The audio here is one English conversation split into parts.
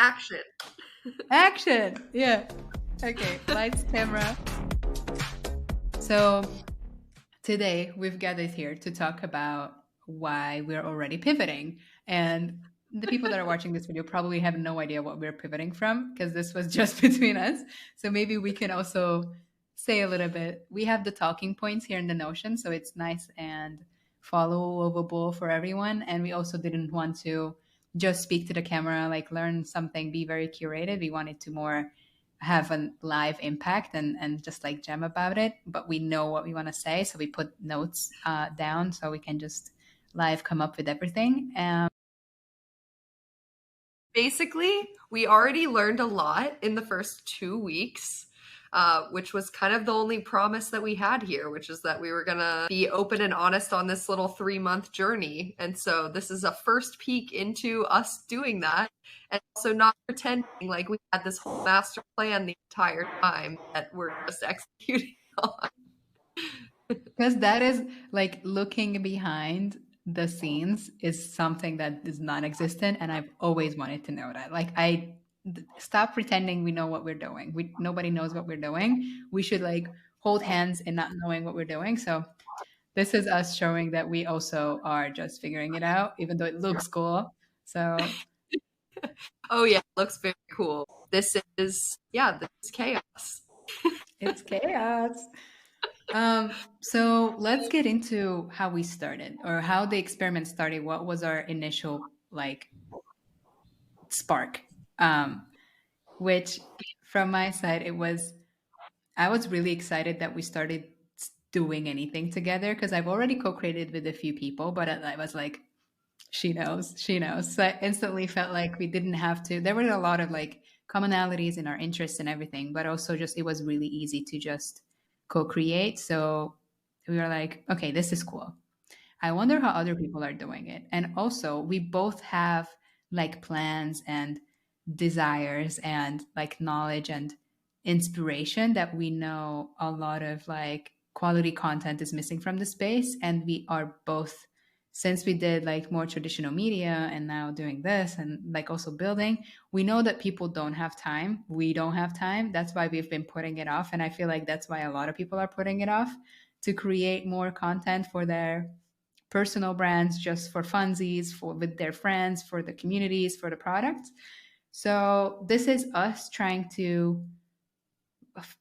Action. Action. Yeah. Okay. Lights, camera. So today we've gathered here to talk about why we're already pivoting. And the people that are watching this video probably have no idea what we're pivoting from because this was just between us. So maybe we can also say a little bit. We have the talking points here in the Notion, so it's nice and followable for everyone. And we also didn't want to just speak to the camera, like learn something, be very curated. We wanted to more have a live impact and just like jam about it, but we know what we want to say, so we put notes down so we can just live come up with everything. Basically, we already learned a lot in the first 2 weeks, which was kind of the only promise that we had here, which is that we were going to be open and honest on this little 3-month journey. And so this is a first peek into us doing that, and also not pretending like we had this whole master plan the entire time that we're just executing on. Because that is like looking behind the scenes is something that is non-existent, and I've always wanted to know that. Like, stop pretending we know what we're doing. Nobody knows what we're doing. We should like hold hands in not knowing what we're doing. So this is us showing that we also are just figuring it out, even though it looks cool. So Oh yeah, it looks very cool. This is chaos. it's chaos. So let's get into how we started or how the experiment started. What was our initial like spark? Which from my side, I was really excited that we started doing anything together because I've already co-created with a few people, but I was like, she knows, she knows. So I instantly felt like we didn't have to. There were a lot of like commonalities in our interests and everything, but also just it was really easy to just co-create. So we were like, okay, this is cool. I wonder how other people are doing it. And also, we both have like plans and desires and like knowledge and inspiration that we know a lot of like quality content is missing from the space. And we are both, since we did like more traditional media and now doing this and like also building, we know that people don't have time. We don't have time. That's why we've been putting it off. And I feel like that's why a lot of people are putting it off to create more content for their personal brands, just for funsies, for with their friends, for the communities, for the products. So this is us trying to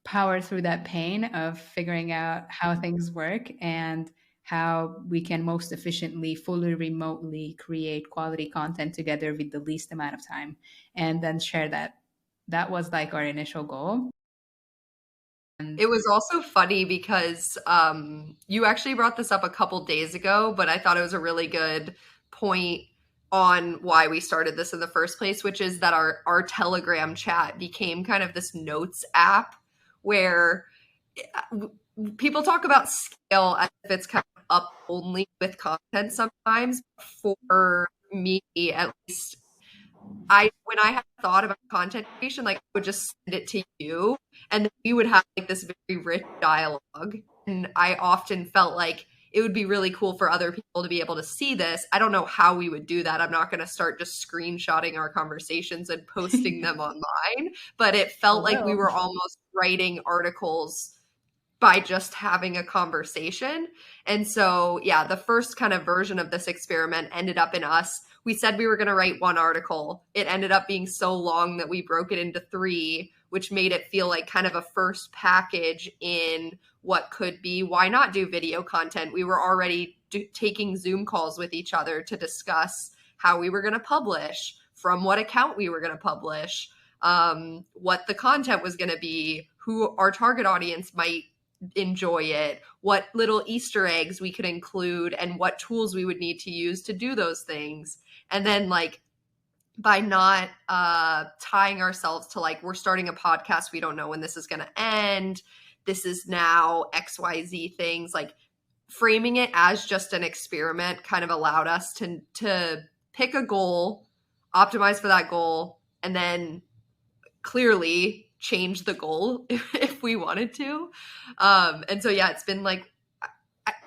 power through that pain of figuring out how things work and how we can most efficiently, fully remotely create quality content together with the least amount of time and then share that. That was like our initial goal. It was also funny because you actually brought this up a couple days ago, but I thought it was a really good point on why we started this in the first place, which is that our Telegram chat became kind of this notes app where people talk about scale as if it's kind of up only with content sometimes. For me, at least, when I had thought about content creation, like I would just send it to you, and then we would have like this very rich dialogue. And I often felt like it would be really cool for other people to be able to see this. I don't know how we would do that. I'm not going to start just screenshotting our conversations and posting them online, but it felt like we were almost writing articles by just having a conversation. And so, yeah, the first kind of version of this experiment ended up in us. We said we were going to write one article. It ended up being so long that we broke it into 3, which made it feel like kind of a first package in what could be, why not do video content? We were already taking Zoom calls with each other to discuss how we were going to publish, from what account we were going to publish, what the content was going to be, who our target audience might enjoy it, what little Easter eggs we could include, and what tools we would need to use to do those things. And then like by not tying ourselves to like, we're starting a podcast, we don't know when this is going to end, this is now XYZ things, like framing it as just an experiment kind of allowed us to pick a goal, optimize for that goal, and then clearly change the goal if we wanted to. And so, yeah, it's been like,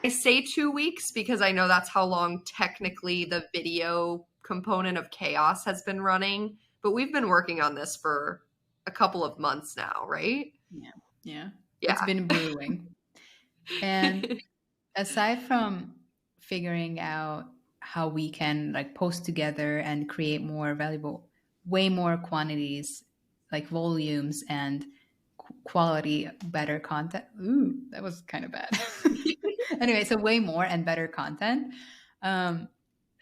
I say 2 weeks because I know that's how long technically the video component of Chaos has been running. but we've been working on this for a couple of months now, right? Yeah. Yeah. It's Yeah. been brewing. And aside from figuring out how we can like post together and create more valuable, way more quantities, like volumes and quality, better content. Ooh, that was kind of bad. Anyway, so way more and better content. Um,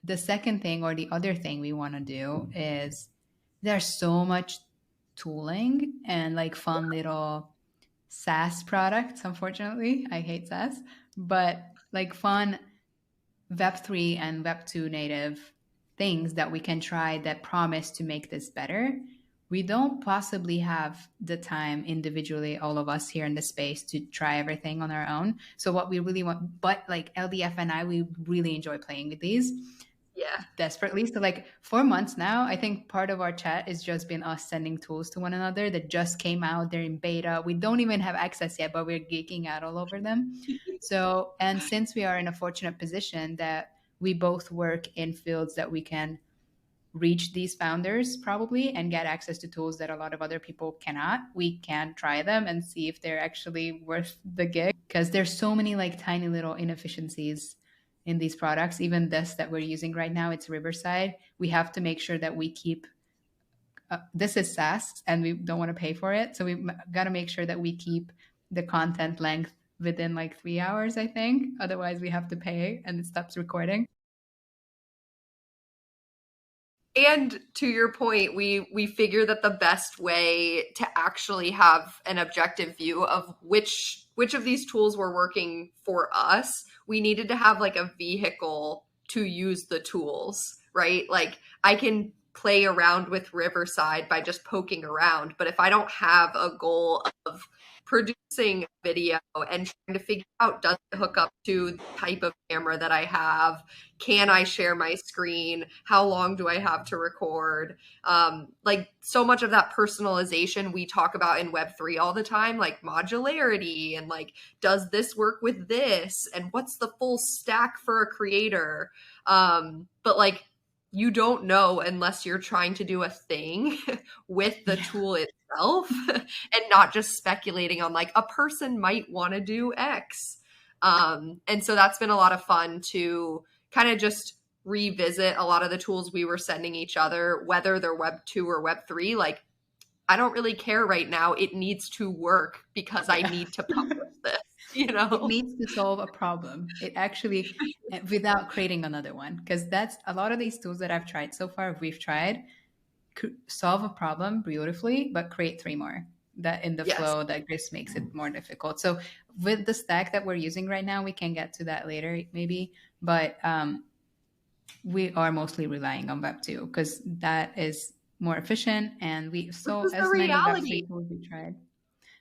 the second thing or the other thing we want to do is there's so much tooling and like fun little SaaS products. Unfortunately, I hate SaaS, but like fun Web3 and Web2 native things that we can try that promise to make this better. We don't possibly have the time individually, all of us here in the space, to try everything on our own. So, what we really want, but like LDF and I, we really enjoy playing with these Yeah. desperately. So like 4 months now, I think part of our chat is just been us sending tools to one another that just came out. They're in beta. We don't even have access yet, but we're geeking out all over them. So, and since we are in a fortunate position that we both work in fields that we can reach these founders probably and get access to tools that a lot of other people cannot, we can try them and see if they're actually worth the gig, because there's so many like tiny little inefficiencies in these products. Even this that we're using right now, it's Riverside. We have to make sure that we keep this is SaaS and we don't want to pay for it, so we got to make sure that we keep the content length within like 3 hours, I think. Otherwise we have to pay and it stops recording. And to your point, we figure that the best way to actually have an objective view of which of these tools were working for us, we needed to have like a vehicle to use the tools, right? Like I can play around with Riverside by just poking around, but if I don't have a goal of producing video and trying to figure out, does it hook up to the type of camera that I have, can I share my screen, how long do I have to record, like so much of that personalization we talk about in Web3 all the time, like modularity and like does this work with this and what's the full stack for a creator, but like you don't know unless you're trying to do a thing with the tool itself and not just speculating on like a person might want to do X. And so that's been a lot of fun to kind of just revisit a lot of the tools we were sending each other, whether they're Web 2 or Web 3. Like, I don't really care right now. It needs to work because I need to publish this, you It know? needs to solve a problem. It actually, without creating another one, because that's a lot of these tools that I've tried so far. We've tried solve a problem beautifully, but create three more that in the Yes. flow that just makes it more difficult. So with the stack that we're using right now, we can get to that later maybe, but we are mostly relying on Web2 because that is more efficient, and we This so is the as many reality. Web3 tools we tried.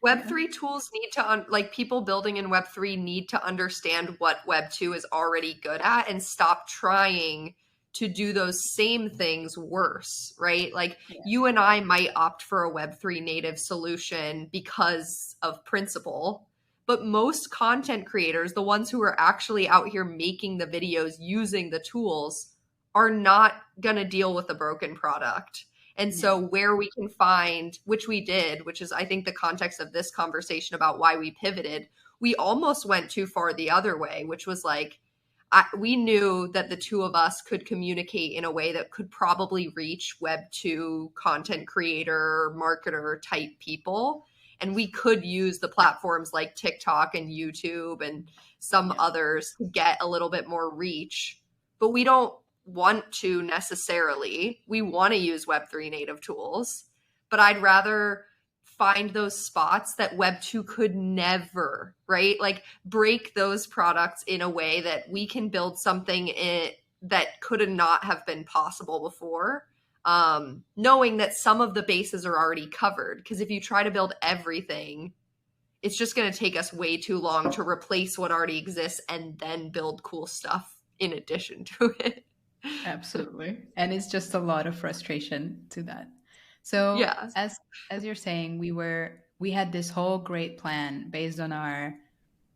Yeah. Web3 tools need to, like people building in Web3 need to understand what Web2 is already good at and stop trying to do those same things worse, right? Like Yeah. you and I might opt for a Web3 native solution because of principle, but most content creators, the ones who are actually out here making the videos using the tools, are not going to deal with a broken product. And so, Yeah. where we can find, which we did, which is, I think, the context of this conversation about why we pivoted, we almost went too far the other way, which was like, we knew that the two of us could communicate in a way that could probably reach Web 2 content creator, marketer type people. And we could use the platforms like TikTok and YouTube and some others to get a little bit more reach. But we don't want to necessarily. We want to use Web3 native tools, but I'd rather find those spots that Web 2 could never, right? Like break those products in a way that we can build something that could not have been possible before. Knowing that some of the bases are already covered. Because if you try to build everything, it's just going to take us way too long to replace what already exists and then build cool stuff in addition to it. Absolutely. And it's just a lot of frustration to that. So Yeah. as you're saying, we had this whole great plan based on our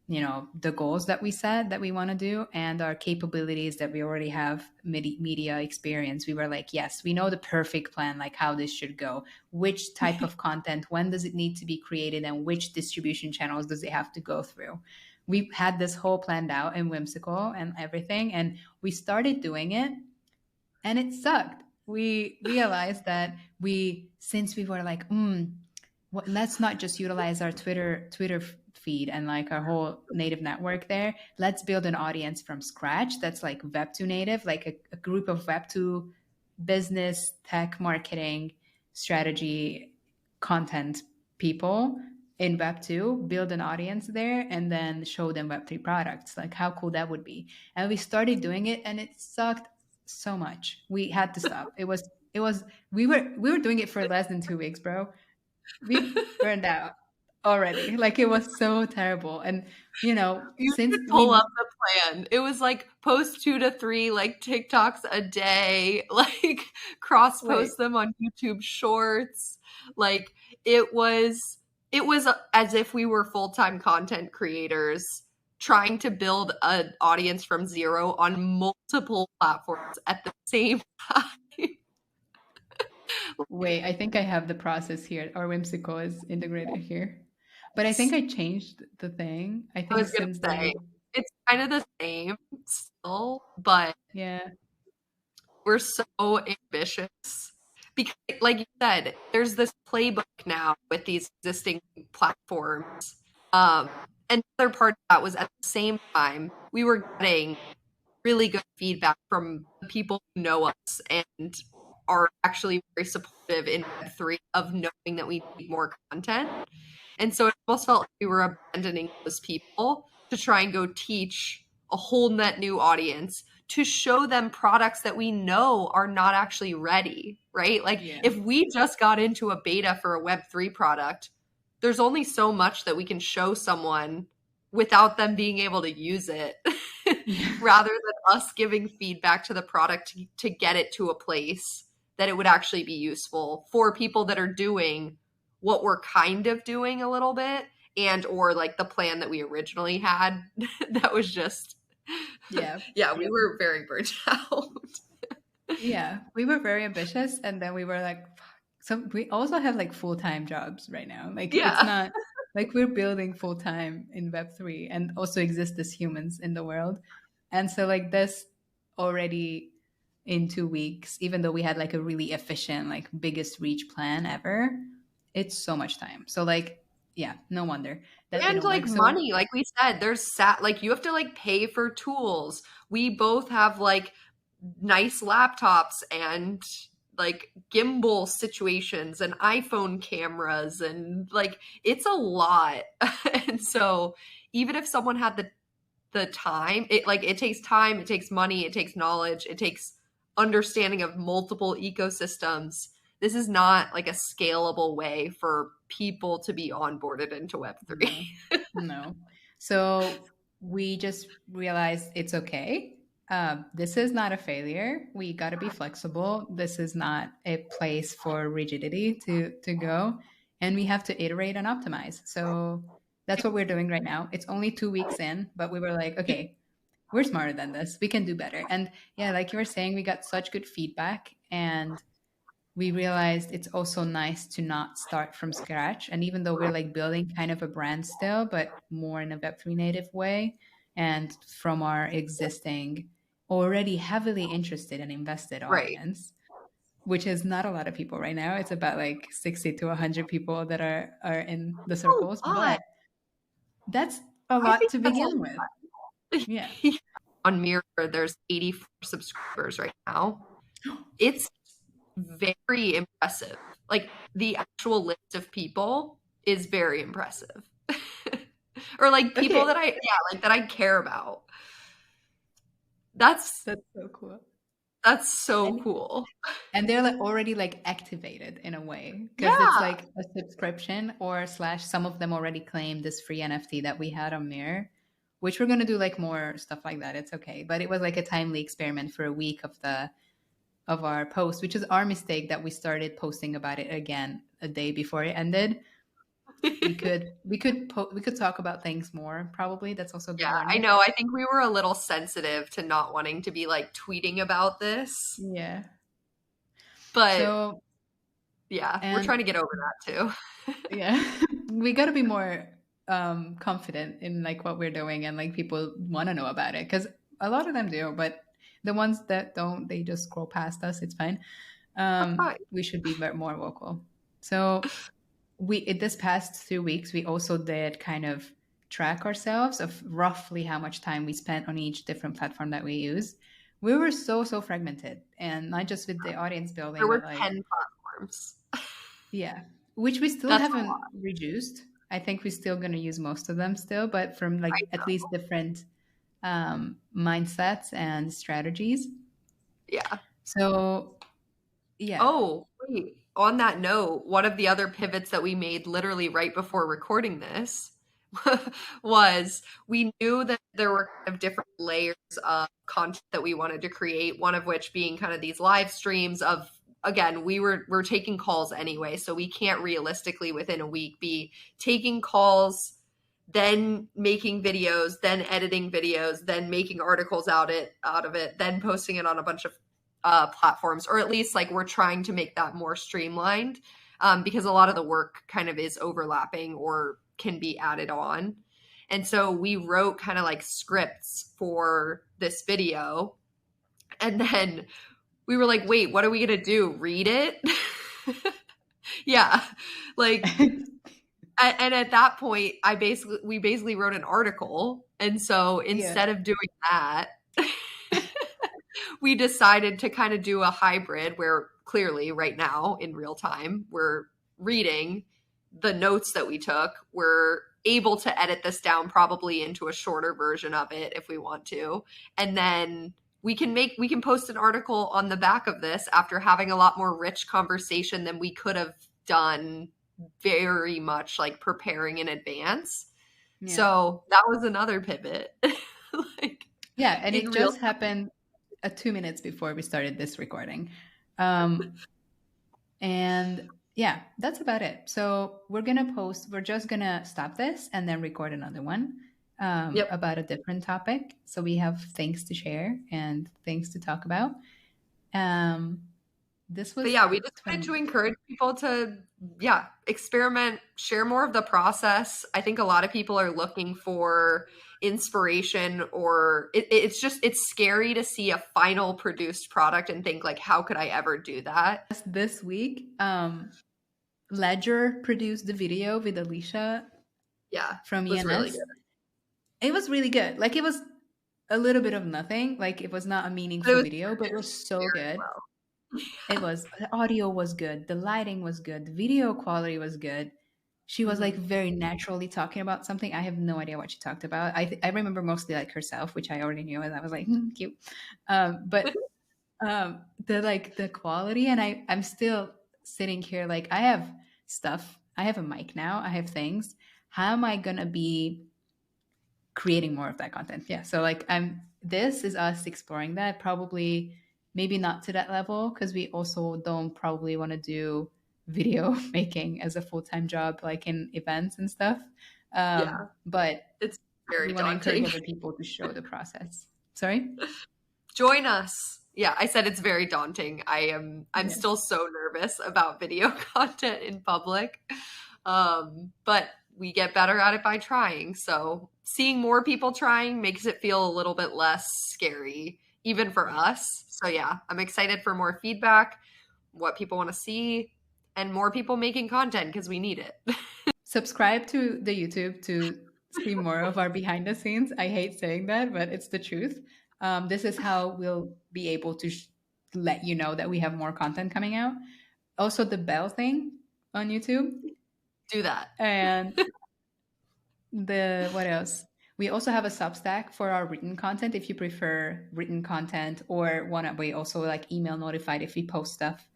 the goals that we set that we want to do and our capabilities that we already have media experience. We were like, yes, we know the perfect plan, like how this should go, which type of content, when does it need to be created, and which distribution channels does it have to go through. We had this whole planned out in Whimsical and everything, and we started doing it, and it sucked. We realized that since we were like, let's not just utilize our Twitter feed and like our whole native network there. Let's build an audience from scratch that's like Web2 native, like a group of Web2 business, tech, marketing, strategy, content people in Web2, build an audience there, and then show them Web3 products. Like how cool that would be. And we started doing it, and it sucked so much. We had to stop. We were doing it for less than 2 weeks, bro. We burned out already. Like it was so terrible. And You since should pull up the plan. It was like post 2 to 3 like TikToks a day, like cross post them on YouTube Shorts. Like it was as if we were full-time content creators trying to build an audience from zero on multiple platforms at the same time. Wait, I think I have the process here. Our Whimsical is integrated here. But I think I changed the thing. I I think was gonna since say then. it's kind of the same still, but Yeah. we're so ambitious because, like you said, there's this playbook now with these existing platforms. And the other part of that was at the same time, we were getting really good feedback from the people who know us and are actually very supportive in Web3 of knowing that we need more content. And so it almost felt like we were abandoning those people to try and go teach a whole net new audience to show them products that we know are not actually ready, right? Like if we just got into a beta for a Web3 product, there's only so much that we can show someone without them being able to use it rather than us giving feedback to the product to get it to a place that it would actually be useful for people that are doing what we're kind of doing a little bit and or like the plan that we originally had that was just we were very burnt out. Yeah, we were very ambitious, and then we were like, so we also have like full-time jobs right now. Like it's not like we're building full-time in Web3 and also exist as humans in the world. And so like this already in 2 weeks, even though we had like a really efficient, like biggest reach plan ever, it's so much time. So like, yeah, no wonder that and like money, like we said, there's like you have to like pay for tools. We both have like nice laptops and like gimbal situations and iPhone cameras and like it's a lot. And so even if someone had the time, it takes time, it takes money, it takes knowledge, it takes understanding of multiple ecosystems. This is not like a scalable way for people to be onboarded into Web3. No. So we just realized it's okay. This is not a failure. We got to be flexible. This is not a place for rigidity to go. And we have to iterate and optimize. So that's what we're doing right now. It's only 2 weeks in, but we were like, okay, we're smarter than this. We can do better. And yeah, like you were saying, we got such good feedback, and we realized it's also nice to not start from scratch. And even though we're like building kind of a brand still, but more in a Web3 native way, and from our existing, already heavily interested and invested audience, which is not a lot of people right now. It's about like 60 to 100 people that are in the circles, but that's a lot to begin with. Yeah. On Mirror, there's 84 subscribers right now. It's very impressive. Like the actual list of people is very impressive. Or like people that I care about. That's so cool. That's so cool. And they're like already like activated in a way, because it's like a subscription or / some of them already claim this free NFT that we had on Mirror, which we're going to do like more stuff like that. It's okay. But it was like a timely experiment for a week of our post, which is our mistake that we started posting about it again a day before it ended. we could talk about things more. Probably that's also a good Yeah, I learning. know. I think we were a little sensitive to not wanting to be like tweeting about this, Yeah. but So yeah, we're and trying to get over that too. yeah, we got to be more confident in like what we're doing, and like people want to know about it because a lot of them do, but the ones that don't, they just scroll past us. It's fine. That's fine. We should be more vocal. So we in this past 2 weeks we also did kind of track ourselves of roughly how much time we spent on each different platform that we use. We were so fragmented, and not just with the audience There building, but were like 10 platforms. yeah, which we still That's haven't reduced. I think we're still going to use most of them still, but from like I at know. least different mindsets and strategies. Yeah. So yeah. Oh, wait. On that note, one of the other pivots that we made literally right before recording this was we knew that there were kind of different layers of content that we wanted to create, one of which being kind of these live streams of again, we're taking calls anyway, so we can't realistically within a week be taking calls, then making videos, then editing videos, then making articles out of it, then posting it on a bunch of platforms, or at least like we're trying to make that more streamlined because a lot of the work kind of is overlapping or can be added on. And so we wrote kind of like scripts for this video. And then we were like, wait, what are we going to do? Read it? Yeah. Like, and at that point, we basically wrote an article. And so Yeah. instead of doing that, we decided to kind of do a hybrid where clearly right now in real time we're reading the notes that we took. We're able to edit this down probably into a shorter version of it if we want to. And then we can post an article on the back of this after having a lot more rich conversation than we could have done very much like preparing in advance. Yeah. So that was another pivot. Like Yeah, and in it real just happened 2 minutes before we started this recording. Um, and yeah, that's about it. So we're just gonna stop this and then record another one Yep. about a different topic. So we have things to share and things to talk about. Um, this But was yeah, we just wanted 20. to encourage people to, yeah, experiment, share more of the process. I think a lot of people are looking for inspiration, or it's scary to see a final produced product and think like, how could I ever do that? This week, Ledger produced the video with Alicia Yeah, from it was really ENS. good. It was really good. Like it was a little bit of nothing. Like it was not a But it meaningful was video, but it was so very good. well. It was the audio was good, the lighting was good, the video quality was good. She was like Mhm. very naturally talking about something. I have no idea what she talked about. I remember mostly like herself, which I already knew, and I was like, cute. But the quality, and I'm still sitting here like I have stuff. I have a mic now. I have things. How am I gonna be creating more of that content? Yeah. So like this is us exploring that. Probably maybe not to that level because we also don't probably want to do video making as a full-time job like in events and stuff. Yeah, But it's we very want to encourage daunting. other people to show the process. Sorry? Join us. Yeah, I said it's very daunting. I'm Yeah. still so nervous about video content in public. But we get better at it by trying. So seeing more people trying makes it feel a little bit less scary, even for Yeah. us. So yeah, I'm excited for more feedback, what people want to see, and more people making content because we need it. Subscribe to the YouTube to see more of our behind the scenes. I hate saying that, but it's the truth. This is how we'll be able to let you know that we have more content coming out. Also, the bell thing on YouTube. Do that. And the what else? We also have a Substack for our written content if you prefer written content or want to be also like email notified if we post stuff.